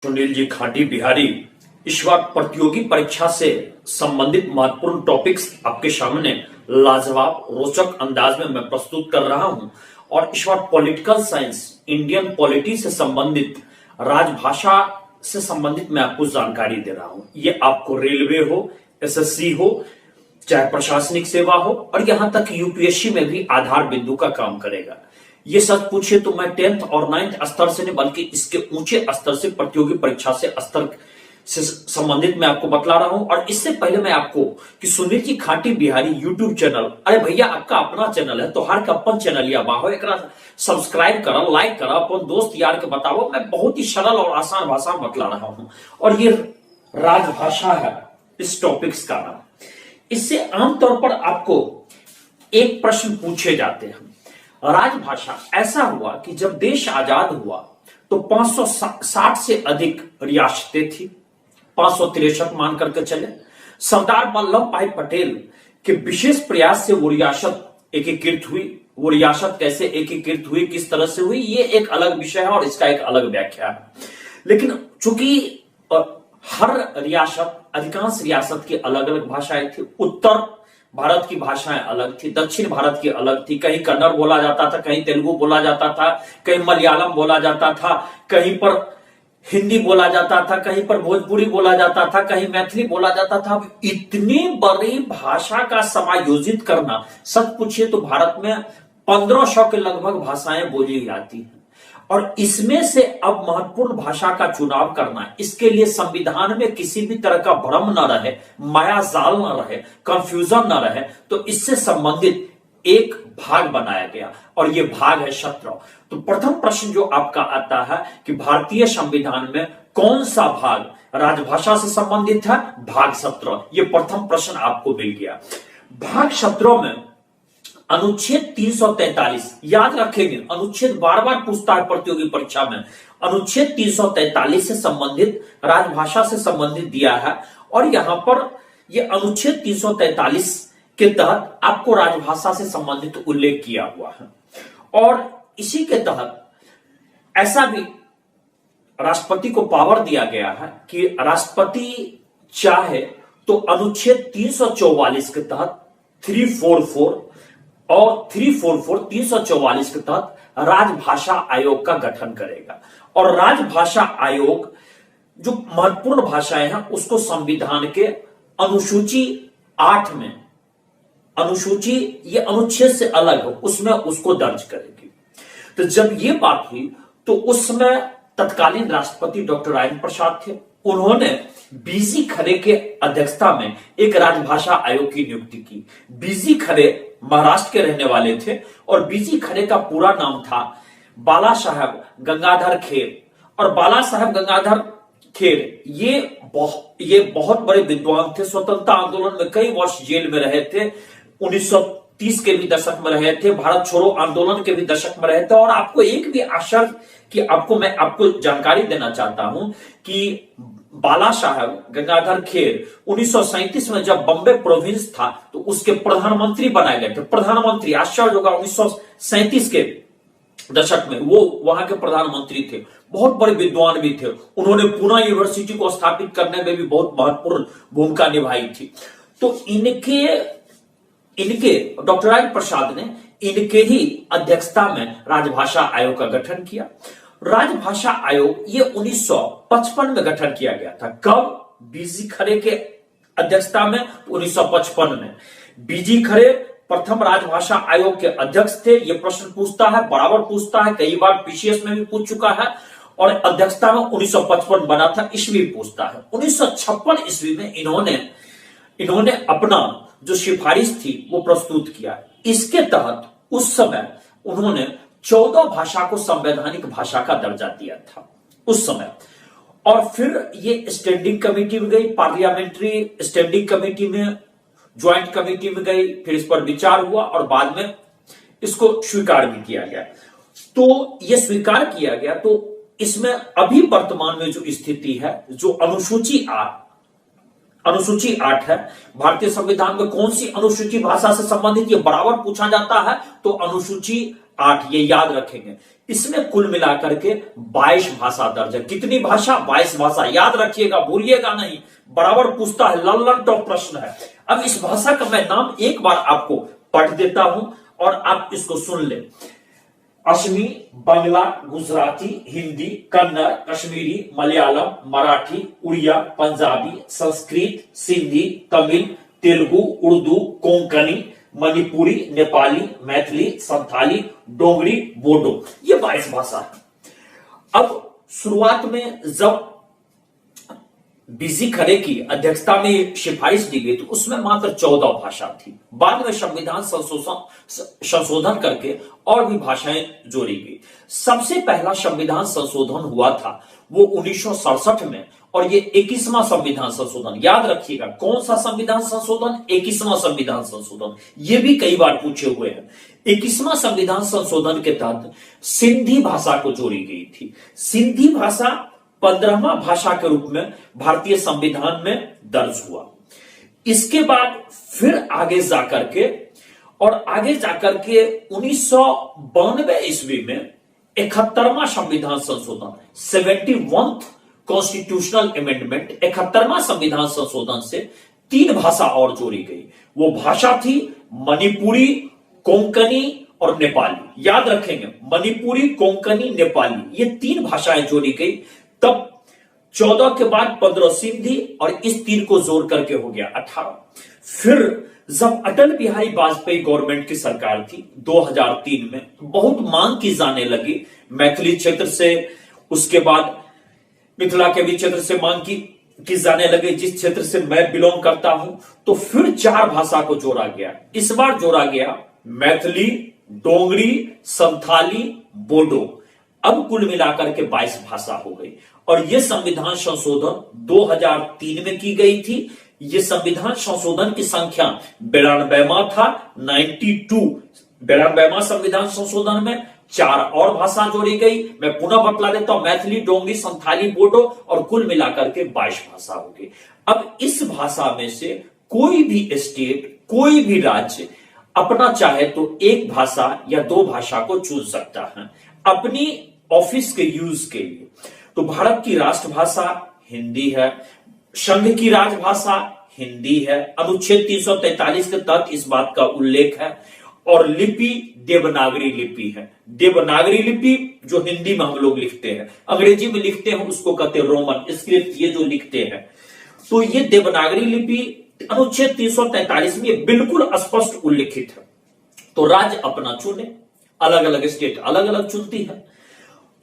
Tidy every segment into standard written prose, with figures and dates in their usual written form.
सुनील जी खाटी बिहारी इस वक्त प्रतियोगी परीक्षा से संबंधित महत्वपूर्ण टॉपिक्स आपके सामने लाजवाब रोचक अंदाज में मैं प्रस्तुत कर रहा हूं। और इस वक्त पॉलिटिकल साइंस, इंडियन पॉलिटी से संबंधित, राजभाषा से संबंधित मैं आपको जानकारी दे रहा हूं। ये आपको रेलवे हो, एसएससी हो, चाहे प्रशासनिक सेवा हो, और यहां तक यूपीएससी में भी आधार बिंदु का काम करेगा। ये सच पूछे तो मैं 10th और 9th स्तर से नहीं बल्कि इसके ऊंचे स्तर से, प्रतियोगी परीक्षा से स्तर से संबंधित मैं आपको बतला रहा हूं। और इससे पहले मैं आपको कि सुनील जी खाटी बिहारी यूट्यूब चैनल, अरे भैया आपका अपना चैनल है तो हर का अपन चैनल या बाहो एक सब्सक्राइब करो, लाइक करो, अपन दोस्त यार के बताओ। मैं बहुत ही सरल और आसान भाषा में बतला रहा हूं और ये राजभाषा है इस टॉपिक्स का नाम। इससे आमतौर पर आपको एक प्रश्न पूछे जाते हैं। राजभाषा ऐसा हुआ कि जब देश आजाद हुआ तो 560 से अधिक रियासतें थी, 563 मान करके चले। सरदार वल्लभ भाई पटेल के विशेष प्रयास से वो रियासत एकीकृत हुई। वो रियासत कैसे एकीकृत हुई, किस तरह से हुई, ये एक अलग विषय है और इसका एक अलग व्याख्या है। लेकिन चूंकि हर रियासत, अधिकांश रियासत की अलग अलग भाषाएं थी। उत्तर भारत की भाषाएं अलग थी, दक्षिण भारत की अलग थी। कहीं कन्नड़ बोला जाता था, कहीं तेलुगु बोला जाता था, कहीं मलयालम बोला जाता था, कहीं पर हिंदी बोला जाता था, कहीं पर भोजपुरी बोला जाता था, कहीं मैथिली बोला जाता था। अब इतनी बड़ी भाषा का समायोजित करना, सच पूछिए तो भारत में 1500 के लगभग भाषाएं बोली जाती हैं। और इसमें से अब महत्वपूर्ण भाषा का चुनाव करना, इसके लिए संविधान में किसी भी तरह का भ्रम न रहे, मायाजाल न रहे, कंफ्यूजन न रहे, तो इससे संबंधित एक भाग बनाया गया और यह भाग है 17। तो प्रथम प्रश्न जो आपका आता है कि भारतीय संविधान में कौन सा भाग राजभाषा से संबंधित है, भाग 17। यह प्रथम प्रश्न आपको मिल गया। भाग 17 में अनुच्छेद 343, याद रखेंगे, अनुच्छेद बार बार पूछता है प्रतियोगी परीक्षा में। अनुच्छेद 343 से संबंधित, राजभाषा से संबंधित दिया है। और यहां पर यह अनुच्छेद 343 के तहत आपको राजभाषा से संबंधित उल्लेख किया हुआ है। और इसी के तहत ऐसा भी राष्ट्रपति को पावर दिया गया है कि राष्ट्रपति चाहे तो अनुच्छेद 344 के तहत 344 और 344 के तहत राजभाषा आयोग का गठन करेगा। और राजभाषा आयोग जो महत्वपूर्ण भाषाएं हैं उसको संविधान के अनुसूची 8 में, अनुसूची ये अनुच्छेद से अलग हो, उसमें उसको दर्ज करेगी। तो जब ये बात हुई तो उसमें तत्कालीन राष्ट्रपति डॉक्टर राजेंद्र प्रसाद थे। उन्होंने बीजी खरे के अध्यक्षता में एक राजभाषा आयोग की नियुक्ति की। बीजी खरे महाराष्ट्र के रहने वाले थे और बीजी खरे का पूरा नाम था बाला साहब गंगाधर खेर। और बाला साहब गंगाधर खेर ये बहुत बड़े विद्वान थे। स्वतंत्रता आंदोलन में कई वर्ष जेल में रहे थे, 1930 के भी दशक में रहे थे, भारत छोड़ो आंदोलन के भी दशक में रहे थे। और आपको एक भी आश्चर्य कि मैं आपको जानकारी देना चाहता हूं कि बाला साहब गंगाधर खेर 1937 में जब बॉम्बे प्रोविंस था तो उसके प्रधानमंत्री बनाए गए थे। प्रधानमंत्री, आश्चर्य होगा, 1937 के दशक में वो वहां के प्रधानमंत्री थे। बहुत बड़े विद्वान भी थे। उन्होंने पूना यूनिवर्सिटी को स्थापित करने में भी बहुत महत्वपूर्ण भूमिका निभाई थी। तो इनके डॉक्टर राजेंद्र प्रसाद ने इनके ही अध्यक्षता में राजभाषा आयोग का गठन किया। राजभाषा आयोग ये 1955 में गठन किया गया था। कब? बीजी खरे के अध्यक्षता में, 1955 में। बीजी खरे प्रथम राजभाषा आयोग के अध्यक्ष थे। ये प्रश्न पूछता है, बराबर पूछता है, कई बार पीसीएस में भी पूछ चुका है। और अध्यक्षता में 1955 बना था, ईस्वी पूछता है। 1956 ईस्वी में इन्होंने अपना जो सिफारिश थी वो प्रस्तुत किया। इसके तहत उस समय उन्होंने 14 भाषा को संवैधानिक भाषा का दर्जा दिया था उस समय। और फिर ये स्टैंडिंग कमेटी में गई, पार्लियामेंट्री स्टैंडिंग कमेटी में, ज्वाइंट कमेटी में गई, फिर इस पर विचार हुआ और बाद में इसको स्वीकार भी किया गया। तो ये स्वीकार किया गया। तो इसमें अभी वर्तमान में जो स्थिति है, जो अनुसूची 8 अनुसूची 8 है। भारतीय संविधान में कौन सी अनुसूची भाषा से संबंधित, ये बराबर पूछा जाता है, तो अनुसूची 8, ये याद रखेंगे। इसमें कुल मिलाकर के 22 भाषा दर्ज है। कितनी भाषा? 22 भाषा। याद रखिएगा, भूलिएगा नहीं, बराबर पूछता है, लल्लन टॉप प्रश्न है। अब इस भाषा का मैं नाम एक बार आपको पढ़ देता हूं और आप इसको सुन ले। असमी, बांग्ला, गुजराती, हिंदी, कन्नड़, कश्मीरी, मलयालम, मराठी, उड़िया, पंजाबी, संस्कृत, सिंधी, तमिल, तेलुगु, उर्दू, कोंकणी, मणिपुरी, नेपाली, मैथिली, संथाली, डोगरी, बोडो, ये 22 भाषा है। अब शुरुआत में जब बीजी खरे की अध्यक्षता में सिफारिश दी गई तो उसमें मात्र 14 भाषा थी। बाद में संविधान संशोधन करके और भी भाषाएं जोड़ी गई। सबसे पहला संविधान संशोधन हुआ था वो 1967 में, और ये 21वां संविधान संशोधन। याद रखिएगा, कौन सा संविधान संशोधन? 21वां संविधान संशोधन। ये भी कई बार पूछे हुए हैं। 21वां संविधान संशोधन के तहत सिंधी भाषा को जोड़ी गई थी। सिंधी भाषा 15वां भाषा के रूप में भारतीय संविधान में दर्ज हुआ। इसके बाद फिर आगे जाकर के 1992 ईस्वी में 71वां संविधान संशोधन, 71th कॉन्स्टिट्यूशनल अमेंडमेंट, 71वां संविधान संशोधन से 3 भाषा और जोड़ी गई। वो भाषा थी मणिपुरी, कोंकणी और नेपाली। याद रखेंगे, मणिपुरी, कोंकणी, नेपाली, ये 3 भाषाएं जोड़ी गई। तब 14 के बाद 15 सिंधी और इस 3 को जोड़ करके हो गया 18। फिर जब अटल बिहारी वाजपेयी गवर्नमेंट की सरकार थी 2003 में, बहुत मांग की जाने लगी मैथिली क्षेत्र से, उसके बाद मिथिला के भी क्षेत्र से मांग की जाने लगे, जिस क्षेत्र से मैं बिलोंग करता हूं, तो फिर 4 भाषा को जोड़ा गया। इस बार जोड़ा गया मैथिली, डोगरी, संथाली, बोडो। अब कुल मिलाकर के 22 भाषा हो गई। और यह संविधान संशोधन 2003 में की गई थी। यह संविधान संशोधन की संख्या 92वां था, 92। 92वां संविधान संशोधन में 4 और भाषा जोड़ी गई। मैं पुनः बतला देता हूं, मैथिली, डोगरी, संथाली, बोडो, और कुल मिलाकर के 22 भाषा हो गई। अब इस भाषा में से कोई भी स्टेट, कोई भी राज्य अपना चाहे तो एक भाषा या 2 भाषा को चुन सकता है अपनी ऑफिस के यूज के लिए। तो भारत की राष्ट्रभाषा हिंदी है, संघ की राजभाषा हिंदी है, अनुच्छेद 343 के तहत इस बात का उल्लेख है, और लिपि देवनागरी लिपि है। देवनागरी लिपि जो हिंदी में हम लोग लिखते हैं, अंग्रेजी में लिखते हैं उसको कहते हैं रोमन स्क्रिप्ट, ये जो लिखते हैं, तो ये देवनागरी लिपि अनुच्छेद 343 में बिल्कुल स्पष्ट उल्लिखित है। तो राज्य अपना चुने, अलग अलग स्टेट अलग अलग चुनती है।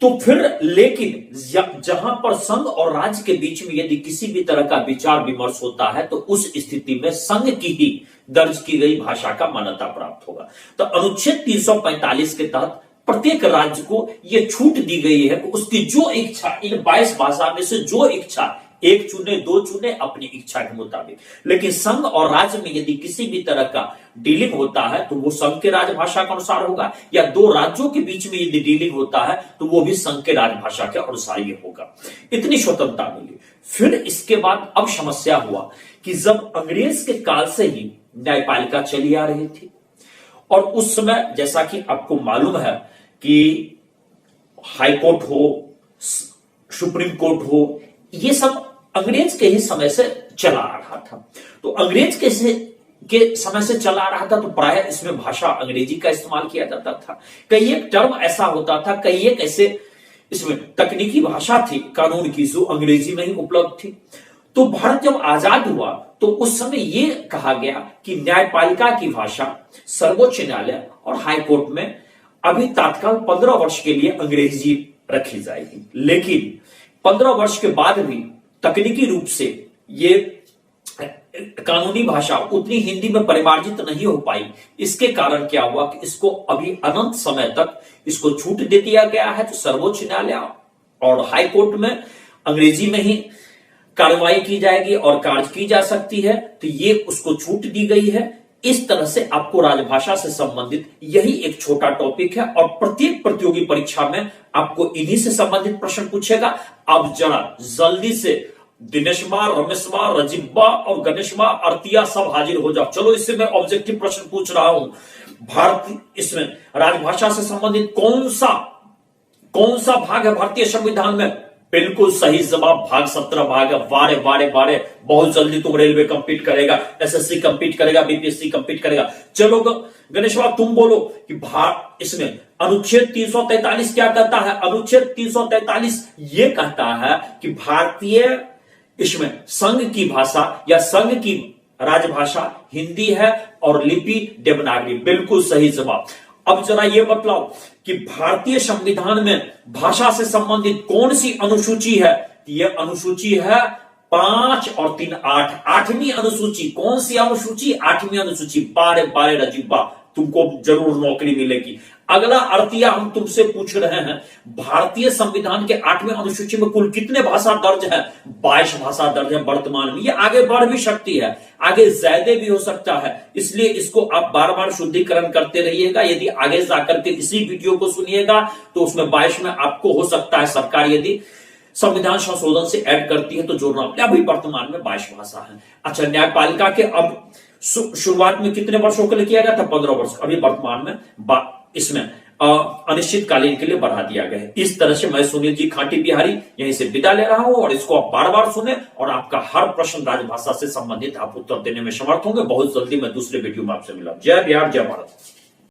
तो फिर लेकिन जहां पर संघ और राज्य के बीच में यदि किसी भी तरह का विचार विमर्श होता है तो उस स्थिति में संघ की ही दर्ज की गई भाषा का मान्यता प्राप्त होगा। तो अनुच्छेद 345 के तहत प्रत्येक राज्य को यह छूट दी गई है कि उसकी जो इच्छा, इन 22 भाषा में से जो इच्छा, 1 चुने 2 चुने अपनी इच्छा के मुताबिक। लेकिन संघ और राज्य में यदि किसी भी तरह का डीलिंग होता है तो वो संघ के राजभाषा के अनुसार होगा, या 2 राज्यों के बीच में यदि डीलिंग होता है तो वो भी संघ के राजभाषा के अनुसार ये होगा। इतनी स्वतंत्रता मिली। फिर इसके बाद अब समस्या हुआ कि जब अंग्रेज के काल से ही न्यायपालिका चली आ रही थी, और उस समय जैसा कि आपको मालूम है कि हाई कोर्ट हो, सुप्रीम कोर्ट हो, ये सब अंग्रेज के ही समय से चला आ रहा था। तो अंग्रेज के समय से चला आ रहा था, तो प्राय इसमें भाषा अंग्रेजी का इस्तेमाल किया जाता था। कई एक टर्म ऐसा होता था, कई एक ऐसे इसमें तकनीकी भाषा थी कानून की जो अंग्रेजी में ही उपलब्ध थी। तो भारत जब आजाद हुआ तो उस समय यह कहा गया कि न्यायपालिका की भाषा सर्वोच्च न्यायालय और हाईकोर्ट में अभी तत्काल 15 वर्ष के लिए अंग्रेजी रखी जाएगी। लेकिन 15 वर्ष के बाद भी तकनीकी रूप से ये कानूनी भाषा उतनी हिंदी में परिमार्जित नहीं हो पाई। इसके कारण क्या हुआ कि इसको अभी अनंत समय तक इसको छूट दे दिया गया है। तो सर्वोच्च न्यायालय और हाई कोर्ट में अंग्रेजी में ही कार्रवाई की जाएगी और कार्य की जा सकती है, तो ये उसको छूट दी गई है। इस तरह से आपको राजभाषा से संबंधित यही एक छोटा टॉपिक है, और प्रत्येक प्रतियोगी परीक्षा में आपको इन्हीं से संबंधित प्रश्न पूछेगा। अब जरा जल्दी से दिनेशवा, रमेशवा, रजीबा और गणेशवा, अर्तिया सब हाजिर हो जाओ। चलो इससे मैं ऑब्जेक्टिव प्रश्न पूछ रहा हूं। भारतीय इसमें राजभाषा से संबंधित कौन सा भाग है भारतीय संविधान में? बिल्कुल सही जवाब भाग 17 भाग है। बारे बारे बारे, बहुत जल्दी तुम रेलवे कंप्लीट करेगा, एसएससी कंप्लीट करेगा, बीपीएससी कंप्लीट करेगा। चलो गणेशवा तुम बोलो कि इसमें अनुच्छेद 343 क्या कहता है? अनुच्छेद 343 ये कहता है कि भारतीय इसमें संघ की भाषा या संघ की राजभाषा हिंदी है और लिपि देवनागरी। बिल्कुल सही जवाब। अब जरा ये बतलाओ कि भारतीय संविधान में भाषा से संबंधित कौन सी अनुसूची है? यह अनुसूची है 5 और 3 8, 8वीं अनुसूची। कौन सी अनुसूची? 8वीं अनुसूची। बारे बारे रजीबा, तुमको जरूर नौकरी मिलेगी। अगला अर्तिया हम तुमसे पूछ रहे हैं, भारतीय संविधान के 8वें अनुसूची में कुल कितने भाषा दर्ज है? 22 भाषा दर्ज है वर्तमान में। ये आगे बढ़ भी सकती है, आगे ज्यादा भी हो सकता है, इसलिए इसको आप बार बार शुद्धिकरण करते रहिएगा। यदि आगे जाकर के इसी वीडियो को सुनिएगा तो उसमें 22 में आपको हो सकता है सरकार यदि संविधान संशोधन से ऐड करती है तो जोड़ना। अभी वर्तमान में 22 भाषा है। अच्छा, न्यायपालिका के अब शुरुआत में कितने वर्षों के लिए किया गया था? 15 वर्ष। अभी वर्तमान में इसमें अनिश्चितकालीन के लिए बढ़ा दिया गया है। इस तरह से मैं सुनील जी खाटी बिहारी यहीं से विदा ले रहा हूं और इसको आप बार बार सुने और आपका हर प्रश्न राजभाषा से संबंधित आप उत्तर देने में समर्थ होंगे। बहुत जल्दी मैं दूसरे वीडियो में आपसे मिला। जय बिहार, जय भारत।